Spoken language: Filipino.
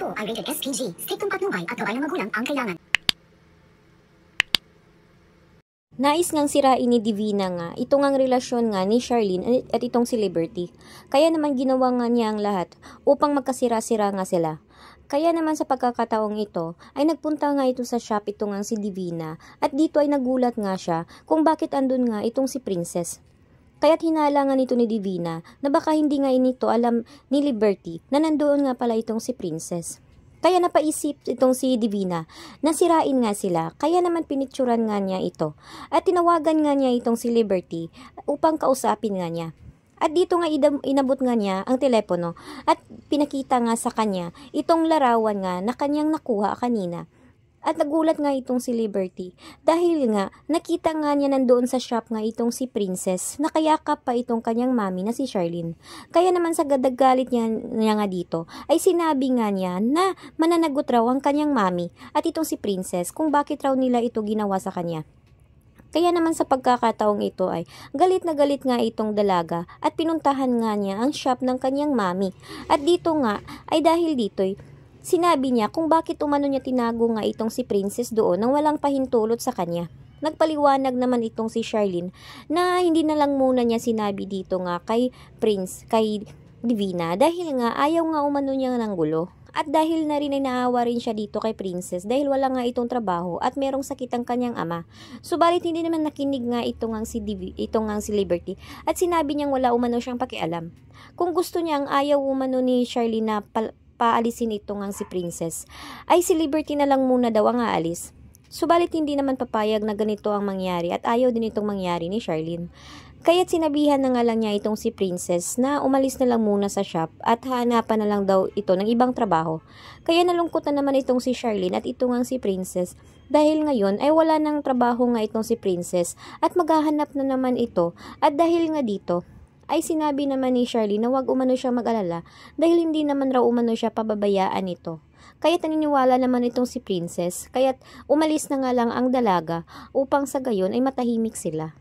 Ito ay rated SPG. Striktong patnubay at gabay ng magulang ang kailangan. Nais ngang sirain ni Divina nga itong ang relasyon nga ni Charlene at itong si Liberty. Kaya naman ginawa nga niya ang lahat upang magkasira-sira nga sila. Kaya naman sa pagkakataong ito ay nagpunta nga ito sa shop itong ang si Divina at dito ay nagulat nga siya kung bakit andun nga itong si Princess. Kaya't hinala nga nito ni Divina na baka hindi nga inito alam ni Liberty na nandoon nga pala itong si Princess. Kaya napaisip itong si Divina na sirain nga sila, kaya naman pinicturan nga niya ito. At tinawagan nga niya itong si Liberty upang kausapin nga niya. At dito nga inabot nga niya ang telepono at pinakita nga sa kanya itong larawan nga na kanyang nakuha kanina. At nagulat nga itong si Liberty dahil nga nakita nga niya nandoon sa shop nga itong si Princess na kayakap pa itong kanyang mami na si Charlene. Kaya naman sa galit niya nga dito ay sinabi nga niya na mananagot raw ang kanyang mami at itong si Princess kung bakit raw nila ito ginawa sa kanya. Kaya naman sa pagkakataong ito ay galit na galit nga itong dalaga at pinuntahan nga niya ang shop ng kanyang mami. At dito nga ay dahil dito'y sinabi niya kung bakit umano niya tinago nga itong si Princess doon nang walang pahintulot sa kanya. Nagpaliwanag naman itong si Charlene na hindi na lang muna niya sinabi dito nga kay Divina dahil nga ayaw nga umano niya ng gulo. At dahil na rin ay naawa rin siya dito kay Princess dahil wala nga itong trabaho at merong sakit ang kanyang ama. Subalit hindi naman nakinig nga itong ang si Liberty at sinabi niyang wala umano siyang pakialam. Kung gusto niya ang ayaw umano ni Charlene na paalisin ito nga si Princess, ay si Liberty na lang muna daw ang aalis. Subalit hindi naman papayag na ganito ang mangyari at ayaw din itong mangyari ni Charlene. Kaya't sinabihan na nga lang niya itong si Princess na umalis na lang muna sa shop at hanapan na lang daw ito ng ibang trabaho. Kaya nalungkot na naman itong si Charlene at ito nga si Princess dahil ngayon ay wala nang trabaho nga itong si Princess at maghahanap na naman ito at dahil nga dito ay sinabi naman ni Charlene na wag umano siya mag-alala dahil hindi naman raw umano siya pababayaan nito. Kaya't naniniwala naman itong si Princess, kaya't umalis na nga lang ang dalaga upang sa gayon ay matahimik sila.